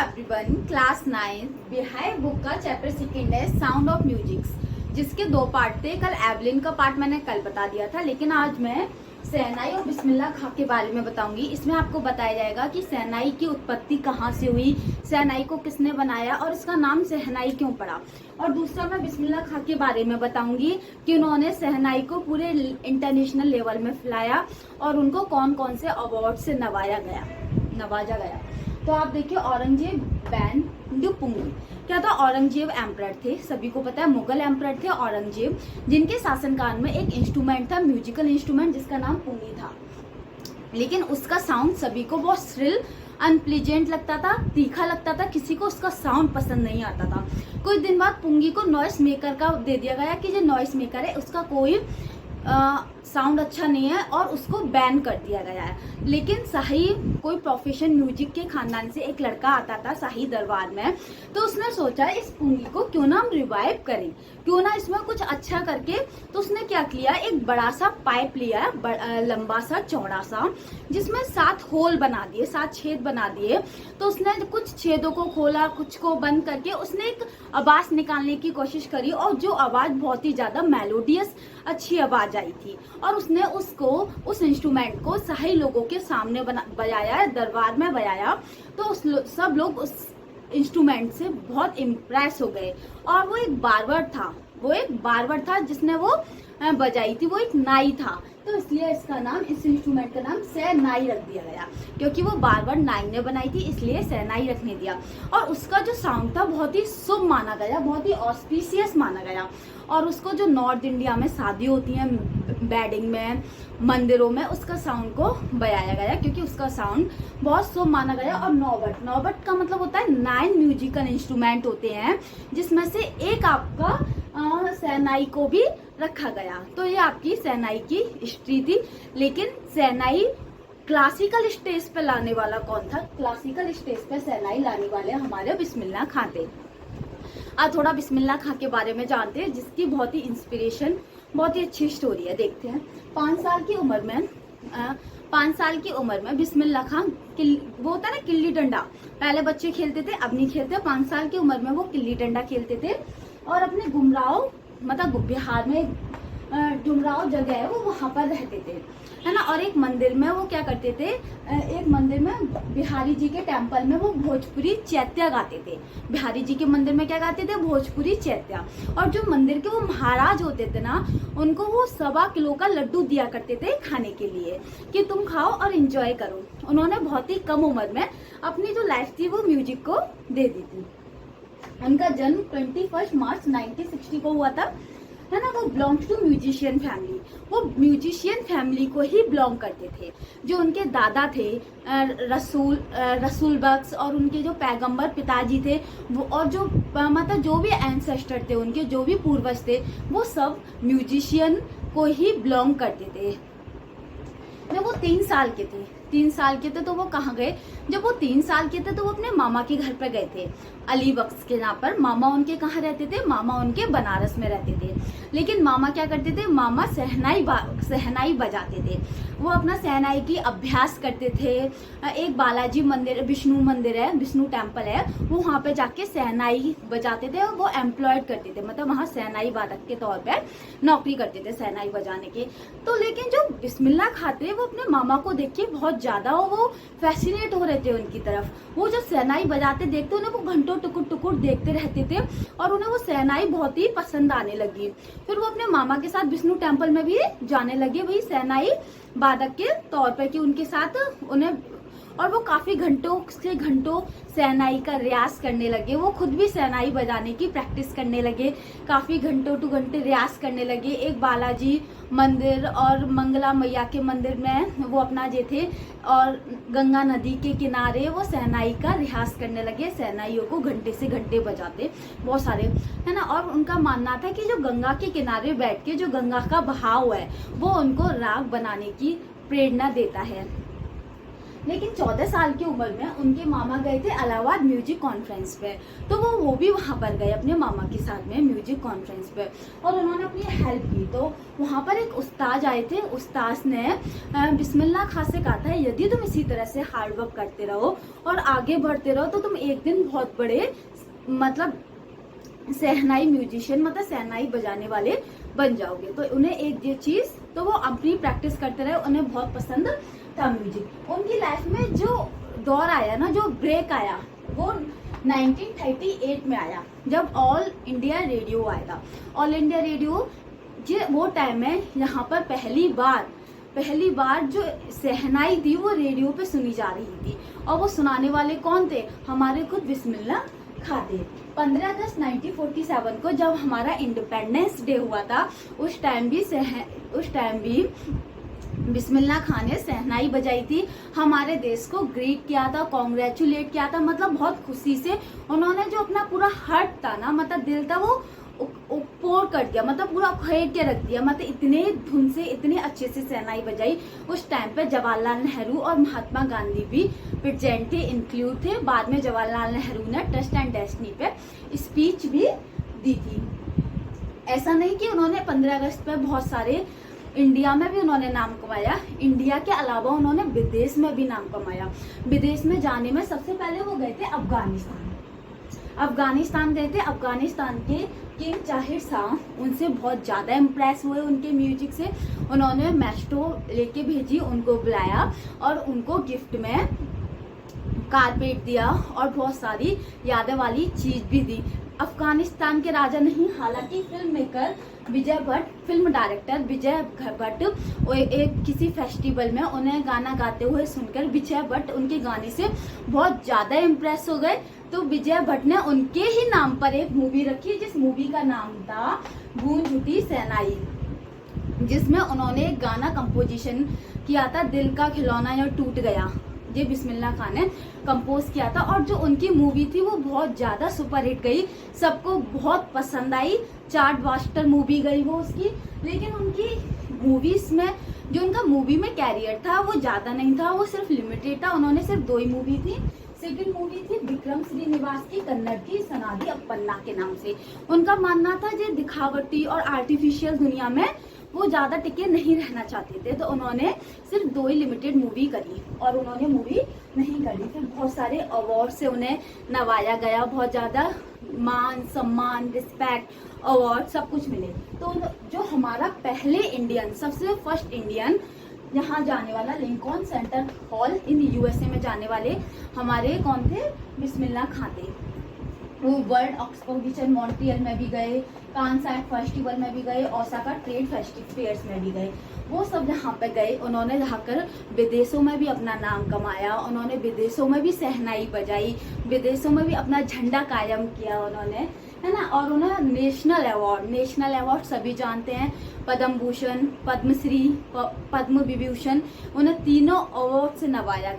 Everyone, class 9 behind book का chapter second है sound of musics, जिसके 2 पार्ट थे। कल एवलिन का पार्ट मैंने कल बता दिया था, लेकिन आज मैं शहनाई और बिस्मिल्लाह खां के बारे में बताऊंगी। इसमें आपको बताया जाएगा कि शहनाई की उत्पत्ति कहाँ से हुई, शहनाई को किसने बनाया और इसका नाम शहनाई क्यों पड़ा। और दूसरा मैं बिस्मिल्लाह खां के बारे में बताऊंगी कि उन्होंने शहनाई को पूरे इंटरनेशनल लेवल में फैलाया और उनको कौन कौन से अवार्ड से नवाजा गया। तो आप देखिए, औरंगजेब बैन दुपुंगी क्या था। औरंगजेब एम्परर थे, सभी को पता है, मुगल एम्परर थे औरंगजेब, जिनके शासनकाल में एक इंस्ट्रूमेंट था, म्यूजिकल इंस्ट्रूमेंट, जिसका नाम पुंगी था। लेकिन उसका साउंड सभी को बहुत श्रिल अनप्लीजेंट लगता था, तीखा लगता था, किसी को उसका साउंड पसंद नहीं आता था। कुछ दिन बाद पुंगी को नॉइस मेकर का दे दिया गया कि जो नॉइस मेकर है उसका कोई साउंड अच्छा नहीं है और उसको बैन कर दिया गया है। लेकिन शाही कोई प्रोफेशन म्यूजिक के खानदान से एक लड़का आता था शाही दरबार में, तो उसने सोचा इस पुंगी को क्यों ना हम रिवाइव करें, क्यों ना इसमें कुछ अच्छा करके। तो उसने क्या किया, एक बड़ा सा पाइप लिया, लंबा सा चौड़ा सा, जिसमें 7 होल बना दिए, 7 छेद बना दिए। तो उसने कुछ छेदों को खोला, कुछ को बंद करके उसने एक आवाज निकालने की कोशिश करी, और जो आवाज बहुत ही ज्यादा मेलोडियस अच्छी आवाज आई थी। और उसने उस इंस्ट्रूमेंट को शाही लोगों के सामने बजाया, दरबार में बजाया। तो सब लोग उस इंस्ट्रूमेंट से बहुत इम्प्रेस हो गए। और वो एक बारबर था जिसने वो बजाई थी, वो एक नाई था। तो इसलिए इसका नाम, इस इंस्ट्रूमेंट का नाम शहनाई रख दिया गया, क्योंकि वो बारबर नाई ने बनाई थी, इसलिए शहनाई रखने दिया। और उसका जो साउंड था बहुत ही शुभ माना गया, बहुत ही ऑस्पिशियस माना गया। और उसको जो नॉर्थ इंडिया में शादी होती है, वेडिंग में, मंदिरों में, उसका साउंड को बजाया गया, क्योंकि उसका साउंड बहुत शुभ माना गया। और नौबत का मतलब होता है 9 म्यूजिकल इंस्ट्रूमेंट होते हैं, जिसमें से एक आपका शहनाई को भी रखा गया। तो ये आपकी शहनाई की हिस्ट्री थी। लेकिन शहनाई क्लासिकल स्टेज पे लाने वाला कौन था? क्लासिकल स्टेज पे शहनाई लाने वाले हमारे बिस्मिल्लाह खां थे। आज थोड़ा बिस्मिल्लाह खां के बारे में जानते हैं, जिसकी बहुत ही इंस्पिरेशन, बहुत ही अच्छी स्टोरी है। देखते हैं। 5 साल की उम्र में बिस्मिल्लाह खां, वो होता है ना किल्ली डंडा, पहले बच्चे खेलते थे, अब नहीं खेलते। 5 साल की उम्र में वो किल्ली डंडा खेलते थे और अपने गुमराव, मतलब बिहार में डुमराव जगह है, वो वहां पर रहते थे, है ना। और एक मंदिर में वो क्या करते थे, एक मंदिर में बिहारी जी के टेम्पल में वो भोजपुरी चैत्या गाते थे। बिहारी जी के मंदिर में क्या गाते थे? भोजपुरी चैत्या। और जो मंदिर के वो महाराज होते थे ना, उनको वो 1.25 किलो का लड्डू दिया करते थे खाने के लिए, कि तुम खाओ और एंजॉय करो। उन्होंने बहुत ही कम उम्र में अपनी जो लाइफ थी वो म्यूजिक को दे दी थी। उनका जन्म 21 मार्च 1960 को हुआ था, है ना। वो बिलोंग्स टू म्यूजिशियन फैमिली, वो म्यूजिशियन फैमिली को ही बिलोंग करते थे। जो उनके दादा थे रसूल बख्श, और उनके जो पैगंबर पिताजी थे वो, और जो मतलब जो भी एंसेस्टर थे उनके, जो भी पूर्वज थे, वो सब म्यूजिशियन को ही बिलोंग करते थे। जब वो 3 साल के थे तो वो कहाँ गए? जब वो 3 साल के थे तो वो अपने मामा के घर पे गए थे, अली बख्श के यहाँ पर। मामा उनके कहाँ रहते थे? मामा उनके बनारस में रहते थे। लेकिन मामा क्या करते थे? मामा शहनाई बजाते थे। वो अपना शहनाई की अभ्यास करते थे। एक बालाजी मंदिर, विष्णु मंदिर है, विष्णु टेम्पल है, वो वहाँ पे जाके शहनाई बजाते थे। और वो एम्प्लॉयड करते थे, मतलब वहाँ शहनाई वादक के तौर पे नौकरी करते थे शहनाई बजाने के। तो लेकिन जो बिस्मिल्लाह खां थे, वो अपने मामा को देख के बहुत ज्यादा वो फैसिनेट हो रहे थे उनकी तरफ। वो जो शहनाई बजाते देखते, उन्हें वो घंटों टुकुर देखते रहते थे, और उन्हें वो शहनाई बहुत ही पसंद आने लगी। फिर वो अपने मामा के साथ विष्णु टेम्पल में भी जाने लगे, वही शहनाई वादक के तौर पे, कि उनके साथ उन्हें, और वो काफी घंटों शहनाई का रियाज करने लगे। वो खुद भी शहनाई बजाने की प्रैक्टिस करने लगे, काफी घंटों रियाज करने लगे। एक बालाजी मंदिर और मंगला मैया के मंदिर में वो अपना जे थे, और गंगा नदी के किनारे वो शहनाई का रियाज करने लगे। शहनाइयों को घंटे से घंटे बजाते बहुत सारे, है ना। और उनका मानना था कि जो गंगा के किनारे बैठ के जो गंगा का बहाव है, वो उनको राग बनाने की प्रेरणा देता है। लेकिन 14 साल की उम्र में उनके मामा गए थे इलाहाबाद म्यूजिक कॉन्फ्रेंस पे, तो वो भी वहाँ पर गए अपने मामा के साथ में म्यूजिक कॉन्फ्रेंस पे, और उन्होंने अपनी हेल्प की। तो वहाँ पर एक उस्ताद आए थे, उस्ताद ने बिस्मिल्लाह खां से कहा था यदि तुम इसी तरह से हार्ड वर्क करते रहो और आगे बढ़ते रहो तो तुम एक दिन बहुत बड़े मतलब सहनाई म्यूजिशियन मतलब सहनाई बजाने वाले बन जाओगे। तो उन्हें एक ये चीज, तो वो अपनी प्रैक्टिस करते रहे, उन्हें बहुत पसंद था म्यूजिक। उनकी लाइफ में जो दौर आया ना, जो ब्रेक आया, वो 1938 में आया जब ऑल इंडिया रेडियो आया था। ऑल इंडिया रेडियो ये वो टाइम है यहाँ पर पहली बार जो सहनाई थी वो रेडियो पे सुनी जा रही थी, और वो सुनाने वाले कौन थे? हमारे खुद बिस्मिल्लाह खां थे। 15 अगस्त 1947 को जब हमारा इंडिपेंडेंस डे हुआ था, उस टाइम भी बिस्मिल्लाह खां ने सहनाई बजाई थी, हमारे देश को ग्रीट किया था, कॉन्ग्रेचुलेट किया था, मतलब बहुत खुशी से उन्होंने जो अपना पूरा हार्ट था ना, मतलब दिल था, वो पोर कर दिया, मतलब पूरा खेल के रख दिया, मतलब इतने धुन से इतने अच्छे से सहनाई बजाई। उस टाइम पे जवाहरलाल नेहरू और महात्मा गांधी भी प्रेजेंट थे, इंक्लूड थे। बाद में जवाहरलाल नेहरू ने ट्रस्ट एंड डेस्टिनी पे स्पीच भी दी थी। ऐसा नहीं कि उन्होंने 15 अगस्त पे बहुत सारे इंडिया में भी उन्होंने नाम कमाया, इंडिया के अलावा उन्होंने विदेश में भी नाम कमाया। विदेश में जाने में सबसे पहले वो गए थे अफगानिस्तान गए थे। अफगानिस्तान के किंग जाहिर शाह उनसे बहुत ज़्यादा इम्प्रेस हुए उनके म्यूजिक से। उन्होंने मैस्ट्रो लेके भेजी, उनको बुलाया और उनको गिफ्ट में कारपेट दिया और बहुत सारी यादें वाली चीज भी दी। अफगानिस्तान के राजा नहीं, हालांकि फिल्म मेकर विजय भट्ट, फिल्म डायरेक्टर विजय भट्ट एक किसी फेस्टिवल में उन्हें गाना गाते हुए सुनकर विजय भट्ट उनके गाने से बहुत ज्यादा इम्प्रेस हो गए। तो विजय भट्ट ने उनके ही नाम पर एक मूवी रखी, जिस मूवी का नाम था गूंज उठी सहनाई, जिसमें उन्होंने एक गाना कंपोजिशन किया था, दिल का खिलौना या टूट गया, ये बिस्मिल्लाह खां ने कंपोज किया था। और जो उनकी मूवी थी वो बहुत ज्यादा सुपरहिट गई, सबको बहुत पसंद आई, चार्टबस्टर मूवी गई वो उसकी। लेकिन उनकी मूवीज में जो उनका मूवी में कैरियर था वो ज्यादा नहीं था, वो सिर्फ लिमिटेड था। उन्होंने सिर्फ 2 ही मूवी थी। सेकंड मूवी थी विक्रम श्रीनिवास की, कन्नड़ की, सनादि अपन्ना के नाम से। उनका मानना था जो दिखावटी और आर्टिफिशियल दुनिया में वो ज्यादा टिके नहीं रहना चाहते थे, तो उन्होंने सिर्फ 2 ही लिमिटेड मूवी करी और उन्होंने मूवी नहीं करी। फिर बहुत सारे अवार्ड से उन्हें नवाया गया, बहुत ज्यादा मान सम्मान, रिस्पेक्ट, अवार्ड सब कुछ मिले। तो जो हमारा पहले इंडियन, सबसे फर्स्ट इंडियन यहाँ जाने वाला Lincoln centre hall in USA में जाने वाले हमारे कौन थे? बिस्मिल्लाह खां थे। वो वर्ल्ड एक्सपोजिशन मॉन्ट्रियल में भी गए, कानसाई फेस्टिवल में भी गए, ओसाका ट्रेड फेयर्स में भी गए। वो सब जहाँ पे गए, उन्होंने जाकर विदेशों में भी अपना नाम कमाया, उन्होंने विदेशों में भी सहनाई बजाई, विदेशों में भी अपना झंडा कायम किया उन्होंने, है ना। और उन्हें नेशनल अवार्ड सभी जानते हैं, पद्म भूषण, पद्मश्री, पद्म विभूषण, उन्हें तीनों अवार्ड से नवाया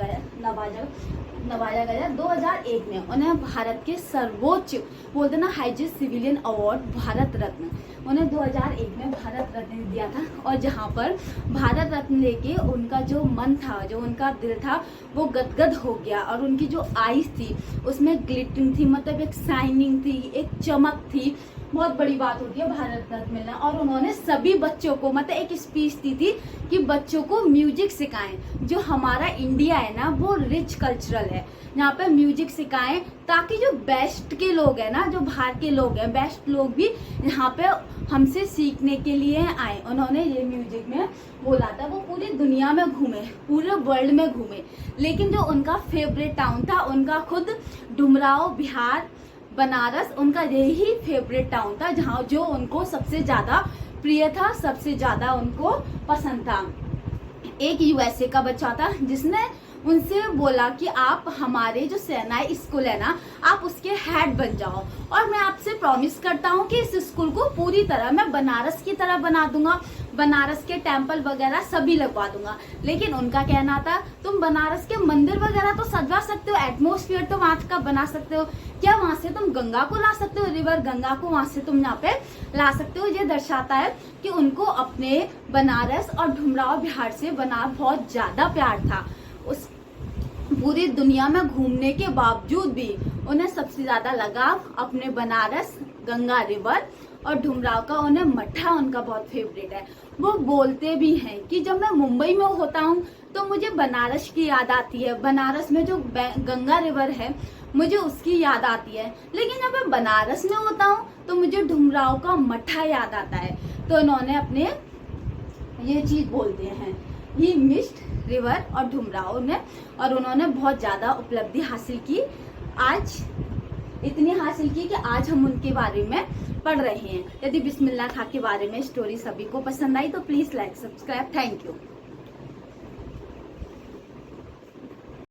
गया। 2001 में उन्हें भारत के सर्वोच्च बोलते ना highest civilian award Bharat Ratna, उन्हें 2001 में भारत रत्न दिया था। और जहाँ पर भारत रत्न लेके उनका जो मन था, जो उनका दिल था, वो गदगद हो गया। और उनकी जो आईज थी उसमें ग्लिटरिंग थी, मतलब एक शाइनिंग थी, एक चमक थी। बहुत बड़ी बात होती है भारत रत्न मिलना। और उन्होंने सभी बच्चों को मतलब एक स्पीच दी थी कि बच्चों को म्यूजिक सिखाएं। जो हमारा इंडिया है ना वो रिच कल्चरल है, यहाँ पे म्यूजिक सिखाएं ताकि जो बेस्ट के लोग हैं ना, जो बाहर के लोग हैं, बेस्ट लोग भी यहाँ पे हमसे सीखने के लिए आए। उन्होंने ये म्यूजिक में बोला था, वो पूरी दुनिया में घूमे, पूरे वर्ल्ड में घूमे, लेकिन जो उनका फेवरेट टाउन था उनका खुद डुमराव, बिहार, बनारस, उनका यही फेवरेट टाउन था जहाँ जो उनको सबसे ज्यादा प्रिय था, सबसे ज्यादा उनको पसंद था। एक यूएसए का बच्चा था जिसने उनसे बोला कि आप हमारे जो सहनाई स्कूल है ना, आप उसके हेड बन जाओ, और मैं आपसे प्रॉमिस करता हूँ कि इस स्कूल को पूरी तरह मैं बनारस की तरह बना दूंगा, बनारस के टेम्पल वगैरह सभी लगवा दूंगा। लेकिन उनका कहना था तुम बनारस के मंदिर वगैरह तो सजवा सकते हो, एटमोस्फियर तो वहाँ का बना सकते हो, क्या वहाँ से तुम गंगा को ला सकते हो, रिवर गंगा को वहाँ से तुम यहाँ पे ला सकते हो। ये दर्शाता है कि उनको अपने बनारस और डुमराव बिहार से बहुत ज्यादा प्यार था। पूरी दुनिया में घूमने के बावजूद भी उन्हें सबसे ज्यादा लगाव अपने बनारस गंगा रिवर और ढुमराव का, उन्हें मठा उनका बहुत फेवरेट है। वो बोलते भी हैं कि जब मैं मुंबई में होता हूँ तो मुझे बनारस की याद आती है, बनारस में जो गंगा रिवर है मुझे उसकी याद आती है, लेकिन जब मैं बनारस में होता हूँ तो मुझे ढुमराव का मठा याद आता है। तो इन्होंने अपने ये चीज बोलते हैं, ही मिस्ड रिवर और ढुमराव ने, और उन्होंने बहुत ज्यादा उपलब्धि हासिल की, आज इतनी हासिल की कि आज हम उनके बारे में पढ़ रहे हैं। यदि बिस्मिल्लाह खां के बारे में स्टोरी सभी को पसंद आई तो please like subscribe. Thank you.